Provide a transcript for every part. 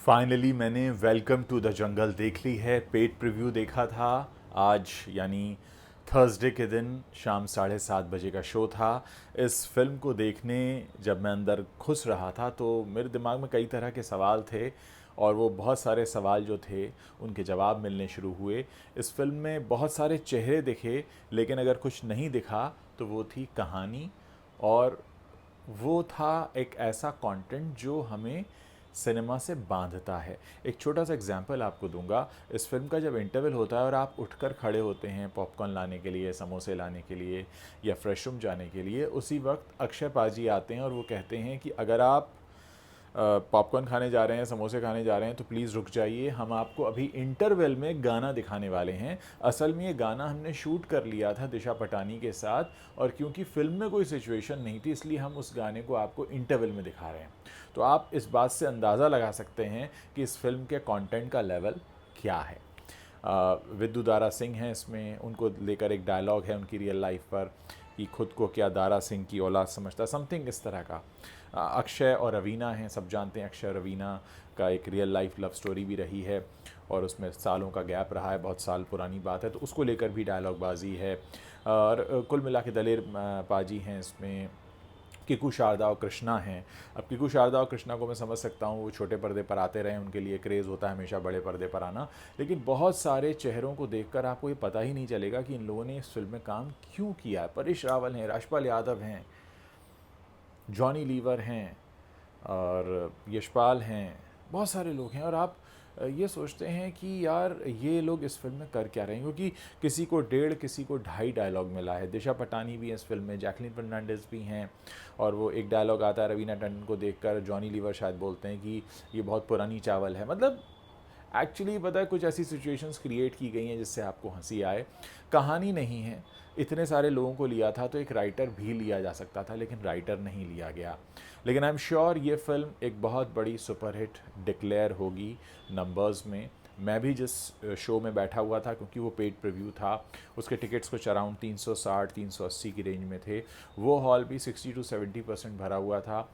Finally मैंने welcome to the jungle देख ली है। पेड प्रीव्यू देखा था आज, यानी थर्सडे के दिन शाम 7:30 बजे का शो था। इस फिल्म को देखने जब मैं अंदर घुस रहा था तो मेरे दिमाग में कई तरह के सवाल थे, और वो बहुत सारे सवाल जो थे उनके जवाब मिलने शुरू हुए। इस फिल्म में बहुत सारे चेहरे दिखे, लेकिन अगर कुछ नहीं दिखा तो वो थी कहानी। और वो था एक ऐसा कंटेंट जो हमें सिनेमा से बांधता है। एक छोटा सा एग्जांपल आपको दूंगा। इस फिल्म का जब इंटरवल होता है और आप उठकर खड़े होते हैं पॉपकॉर्न लाने के लिए, समोसे लाने के लिए या फ्रेश रूम जाने के लिए, उसी वक्त अक्षय पाजी आते हैं और वो कहते हैं कि अगर आप पॉपकॉर्न खाने जा रहे हैं, समोसे खाने जा रहे हैं, तो प्लीज़ रुक जाइए, हम आपको अभी इंटरवल में गाना दिखाने वाले हैं। असल में ये गाना हमने शूट कर लिया था दिशा पटानी के साथ, और क्योंकि फिल्म में कोई सिचुएशन नहीं थी इसलिए हम उस गाने को आपको इंटरवल में दिखा रहे हैं। तो आप इस बात से अंदाज़ा लगा सकते हैं कि इस फिल्म के कंटेंट का लेवल क्या है। विद्यु दारा सिंह हैं इसमें, उनको लेकर एक डायलॉग है उनकी रियल लाइफ पर कि खुद को क्या दारा सिंह की औलाद समझता, समथिंग इस तरह का। अक्षय और रवीना हैं, सब जानते हैं अक्षय और रवीना का एक रियल लाइफ लव स्टोरी भी रही है, और उसमें सालों का गैप रहा है, बहुत साल पुरानी बात है, तो उसको लेकर भी डायलॉग बाजी है। और कुल मिला के दलेर पाजी हैं इसमें, किकू शारदा और कृष्णा हैं। अब किकू शारदा और कृष्णा को मैं समझ सकता हूँ, वो छोटे पर्दे पर आते रहे, उनके लिए क्रेज़ होता है हमेशा बड़े पर्दे पर आना, लेकिन बहुत सारे चेहरों को देखकर आपको ये पता ही नहीं चलेगा कि इन लोगों ने इस फिल्म में काम क्यों किया है। परेश रावल हैं, राजपाल यादव हैं, जॉनी लीवर हैं, और यशपाल हैं, बहुत सारे लोग हैं। और आप ये सोचते हैं कि यार ये लोग इस फिल्म में कर क्या रहे हैं, क्योंकि किसी को 1.5 किसी को 2.5 डायलॉग मिला है। दिशा पटानी भी है इस फिल्म में, जैकलीन फर्नांडिस भी हैं, और वो एक डायलॉग आता है रवीना टंडन को देखकर, जॉनी लीवर शायद बोलते हैं कि ये बहुत पुरानी चावल है। मतलब एक्चुअली पता है, कुछ ऐसी सिचुएशंस क्रिएट की गई हैं जिससे आपको हंसी आए। कहानी नहीं है, इतने सारे लोगों को लिया था तो एक राइटर भी लिया जा सकता था, लेकिन राइटर नहीं लिया गया। लेकिन आई एम श्योर ये फिल्म एक बहुत बड़ी सुपरहिट डिक्लेयर होगी नंबर्स में। मैं भी जिस शो में बैठा हुआ था, क्योंकि वो पेड प्रीव्यू था, उसके टिकट्स कुछ अराउंड 360-380 की रेंज में थे। वो हॉल भी 60-70% भरा हुआ था।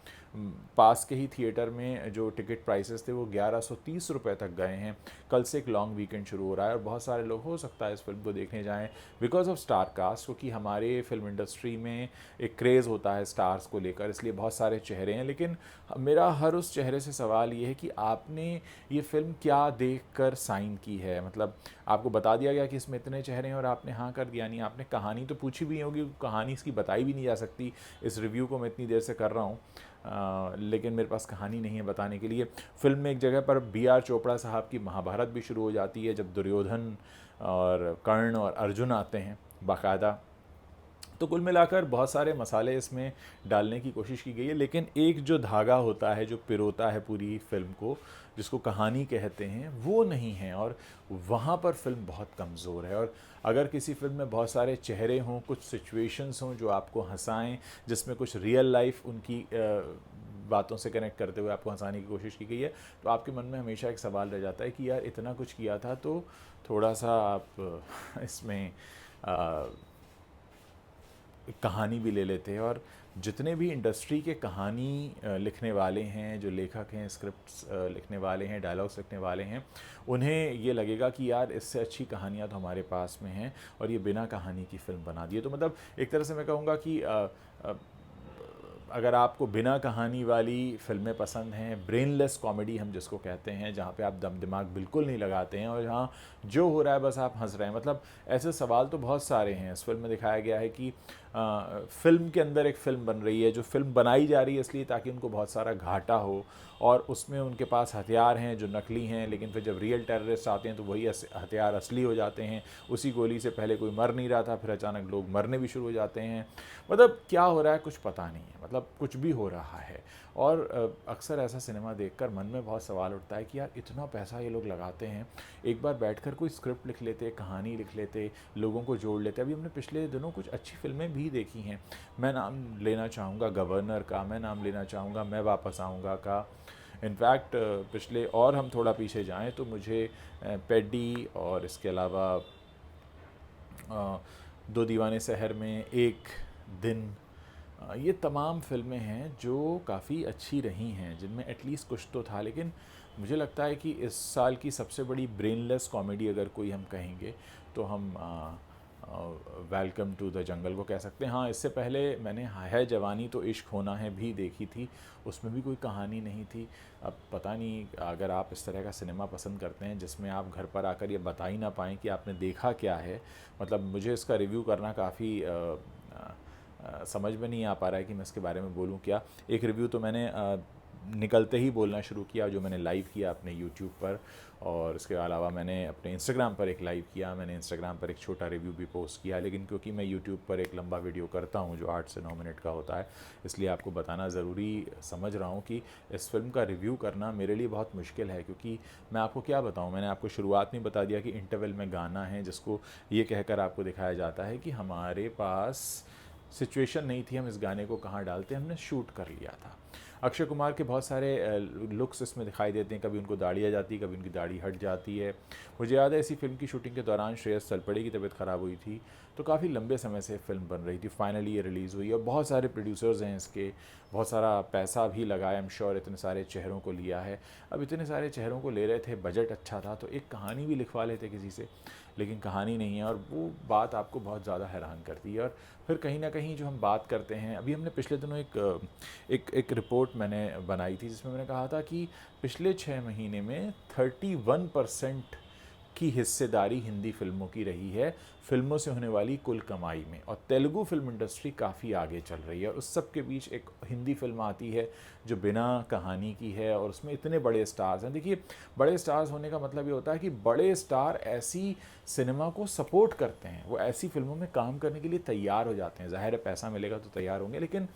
पास के ही थिएटर में जो टिकट प्राइसेस थे वो 1130 रुपये तक गए हैं। कल से एक लॉन्ग वीकेंड शुरू हो रहा है और बहुत सारे लोग हो सकता है इस फिल्म को देखने जाएं बिकॉज ऑफ स्टार कास्ट, क्योंकि हमारे फिल्म इंडस्ट्री में एक क्रेज़ होता है स्टार्स को लेकर, इसलिए बहुत सारे चेहरे हैं। लेकिन मेरा हर उस चेहरे से सवाल ये है कि आपने ये फिल्म क्या देख कर साइन की है। मतलब आपको बता दिया गया कि इसमें इतने चेहरे हैं और आपने हाँ कर दिया, नहीं आपने कहानी तो पूछी भी होगी, कहानी इसकी बताई भी नहीं जा सकती। इस रिव्यू को मैं इतनी देर से कर रहा हूँ, लेकिन मेरे पास कहानी नहीं है बताने के लिए। फिल्म में एक जगह पर B.R. चोपड़ा साहब की महाभारत भी शुरू हो जाती है, जब दुर्योधन और कर्ण और अर्जुन आते हैं बाकायदा। तो कुल मिलाकर बहुत सारे मसाले इसमें डालने की कोशिश की गई है, लेकिन एक जो धागा होता है जो पिरोता है पूरी फिल्म को, जिसको कहानी कहते हैं, वो नहीं है, और वहाँ पर फिल्म बहुत कमज़ोर है। और अगर किसी फिल्म में बहुत सारे चेहरे हों, कुछ सिचुएशंस हों जो आपको हंसाएं, जिसमें कुछ रियल लाइफ उनकी बातों से कनेक्ट करते हुए आपको हंसाने की कोशिश की गई है, तो आपके मन में हमेशा एक सवाल रह जाता है कि यार इतना कुछ किया था तो थोड़ा सा आप इसमें कहानी भी ले लेते हैं। और जितने भी इंडस्ट्री के कहानी लिखने वाले हैं, जो लेखक हैं, स्क्रिप्ट्स लिखने वाले हैं, डायलॉग्स लिखने वाले हैं, उन्हें ये लगेगा कि यार इससे अच्छी कहानियाँ तो हमारे पास में हैं, और ये बिना कहानी की फ़िल्म बना दी है। तो मतलब एक तरह से मैं कहूँगा कि अगर आपको बिना कहानी वाली फ़िल्में पसंद हैं, ब्रेनलेस कॉमेडी हम जिसको कहते हैं, जहाँ पे आप दम दिमाग बिल्कुल नहीं लगाते हैं और जहाँ जो हो रहा है बस आप हंस रहे हैं, मतलब ऐसे सवाल तो बहुत सारे हैं। इस फिल्म में दिखाया गया है कि फिल्म के अंदर एक फ़िल्म बन रही है, जो फिल्म बनाई जा रही है इसलिए ताकि उनको बहुत सारा घाटा हो, और उसमें उनके पास हथियार हैं जो नकली हैं, लेकिन फिर जब रियल टेररिस्ट आते हैं तो वही हथियार असली हो जाते हैं। उसी गोली से पहले कोई मर नहीं रहा था, फिर अचानक लोग मरने भी शुरू हो जाते हैं। मतलब क्या हो रहा है कुछ पता नहीं है, मतलब कुछ भी हो रहा है। और अक्सर ऐसा सिनेमा देखकर मन में बहुत सवाल उठता है कि यार इतना पैसा ये लोग लगाते हैं, एक बार बैठकर कोई स्क्रिप्ट लिख लेते, कहानी लिख लेते, लोगों को जोड़ लेते। अभी हमने पिछले दिनों कुछ अच्छी फिल्में भी देखी हैं। मैं नाम लेना चाहूँगा गवर्नर का, मैं नाम लेना चाहूँगा मैं वापस आऊँगा का। इनफैक्ट पिछले और हम थोड़ा पीछे जाएं तो मुझे पेडी, और इसके अलावा दो दीवाने शहर में, एक दिन, ये तमाम फ़िल्में हैं जो काफ़ी अच्छी रही हैं, जिनमें एटलीस्ट कुछ तो था, लेकिन मुझे लगता है कि इस साल की सबसे बड़ी ब्रेनलेस कॉमेडी अगर कोई हम कहेंगे, तो हम वेलकम टू द जंगल को कह सकते हैं। हाँ, इससे पहले मैंने है जवानी तो इश्क होना है भी देखी थी, उसमें भी कोई कहानी नहीं थी। अब पता नहीं, अगर आप इस तरह का सिनेमा पसंद करते हैं जिसमें आप घर पर आकर ये बता ही ना पाएँ कि आपने देखा क्या है, मतलब मुझे इसका रिव्यू करना काफ़ी समझ में नहीं आ पा रहा है कि मैं इसके बारे में बोलूँ क्या। एक रिव्यू तो मैंने निकलते ही बोलना शुरू किया, जो मैंने लाइव किया अपने यूट्यूब पर, और इसके अलावा मैंने अपने इंस्टाग्राम पर एक लाइव किया, मैंने इंस्टाग्राम पर एक छोटा रिव्यू भी पोस्ट किया। लेकिन क्योंकि मैं यूट्यूब पर एक लंबा वीडियो करता हूँ जो 8 से 9 मिनट का होता है, इसलिए आपको बताना ज़रूरी समझ रहा हूँ कि इस फिल्म का रिव्यू करना मेरे लिए बहुत मुश्किल है। क्योंकि मैं आपको क्या बताऊँ, मैंने आपको शुरुआत में बता दिया कि इंटरवल में गाना है जिसको ये कहकर आपको दिखाया जाता है कि हमारे पास सिचुएशन नहीं थी हम इस गाने को कहाँ डालते, हमने शूट कर लिया था। अक्षय कुमार के बहुत सारे लुक्स इसमें दिखाई देते हैं, कभी उनको दाढ़ी आ जाती है, कभी उनकी दाढ़ी हट जाती है। मुझे याद है इसी फिल्म की शूटिंग के दौरान श्रेयस तलपड़े की तबीयत ख़राब हुई थी, तो काफ़ी लंबे समय से फिल्म बन रही थी, फाइनली ये रिलीज़ हुई। और बहुत सारे प्रोड्यूसर्स हैं इसके, बहुत सारा पैसा भी लगाया, आई एम श्योर इतने सारे चेहरों को लिया है। अब इतने सारे चेहरों को ले रहे थे, बजट अच्छा था, तो एक कहानी भी लिखवा लेते किसी से, लेकिन कहानी नहीं है, और वो बात आपको बहुत ज़्यादा हैरान करती है। और फिर कहीं ना कहीं जो हम बात करते हैं, अभी हमने पिछले दिनों एक रिपोर्ट मैंने बनाई थी जिसमें मैंने कहा था कि पिछले 6 महीने में 31% की हिस्सेदारी हिंदी फिल्मों की रही है फिल्मों से होने वाली कुल कमाई में, और तेलुगु फिल्म इंडस्ट्री काफ़ी आगे चल रही है। और उस सब के बीच एक हिंदी फिल्म आती है जो बिना कहानी की है, और उसमें इतने बड़े स्टार्स हैं। देखिए, बड़े स्टार्स होने का मतलब ये होता है कि बड़े स्टार ऐसी सिनेमा को सपोर्ट करते हैं, वो ऐसी फिल्मों में काम करने के लिए तैयार हो जाते हैं। ज़ाहिर है पैसा मिलेगा तो तैयार होंगे, लेकिन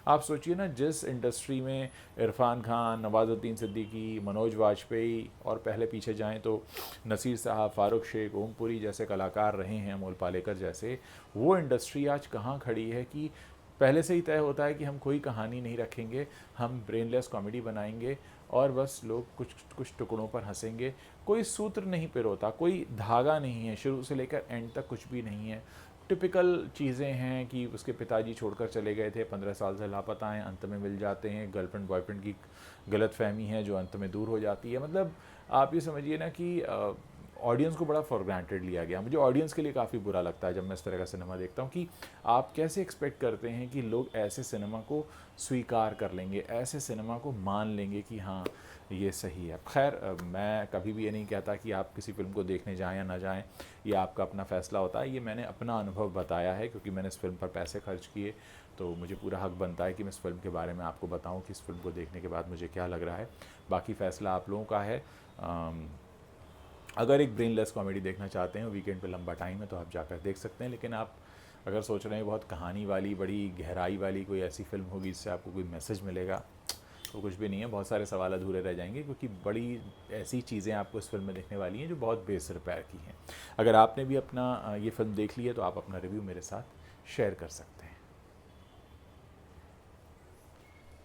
आप सोचिए ना, जिस इंडस्ट्री में इरफान खान, नवाजुद्दीन सिद्दीकी, मनोज वाजपेयी, और पहले पीछे जाएं तो नसीर साहब, फारूक शेख, ओमपुरी जैसे कलाकार रहे हैं, अमोल पालेकर जैसे, वो इंडस्ट्री आज कहाँ खड़ी है कि पहले से ही तय होता है कि हम कोई कहानी नहीं रखेंगे, हम ब्रेनलेस कॉमेडी बनाएंगे, और बस लोग कुछ कुछ टुकड़ों पर हंसेंगे। कोई सूत्र नहीं पिरोता, कोई धागा नहीं है, शुरू से लेकर एंड तक कुछ भी नहीं है। टिपिकल चीज़ें हैं कि उसके पिताजी छोड़कर चले गए थे, 15 साल से लापता हैं, अंत में मिल जाते हैं, गर्लफ्रेंड बॉयफ्रेंड की गलतफहमी है जो अंत में दूर हो जाती है। मतलब आप ये समझिए ना कि ऑडियंस को बड़ा फॉर ग्रांटेड लिया गया। मुझे ऑडियंस के लिए काफ़ी बुरा लगता है जब मैं इस तरह का सिनेमा देखता हूँ कि आप कैसे एक्सपेक्ट करते हैं कि लोग ऐसे सिनेमा को स्वीकार कर लेंगे, ऐसे सिनेमा को मान लेंगे कि हाँ ये सही है। खैर, मैं कभी भी ये नहीं कहता कि आप किसी फिल्म को देखने जाएं या ना जाएं, ये आपका अपना फ़ैसला होता है। ये मैंने अपना अनुभव बताया है, क्योंकि मैंने इस फिल्म पर पैसे खर्च किए, तो मुझे पूरा हक बनता है कि मैं इस फिल्म के बारे में आपको बताऊं कि इस फिल्म को देखने के बाद मुझे क्या लग रहा है। बाकी फ़ैसला आप लोगों का है। अगर एक ब्रेनलेस कॉमेडी देखना चाहते हैं, वीकेंड पे लंबा टाइम है, तो आप जाकर देख सकते हैं। लेकिन आप अगर सोच रहे हैं बहुत कहानी वाली, बड़ी गहराई वाली कोई ऐसी फिल्म होगी जिससे आपको कोई मैसेज मिलेगा, तो कुछ भी नहीं है। बहुत सारे सवाल अधूरे रह जाएंगे, क्योंकि बड़ी ऐसी चीज़ें आपको इस फिल्म में देखने वाली हैं जो बहुत बेसर पैर की हैं। अगर आपने भी अपना ये फिल्म देख ली है तो आप अपना रिव्यू मेरे साथ शेयर कर सकते हैं।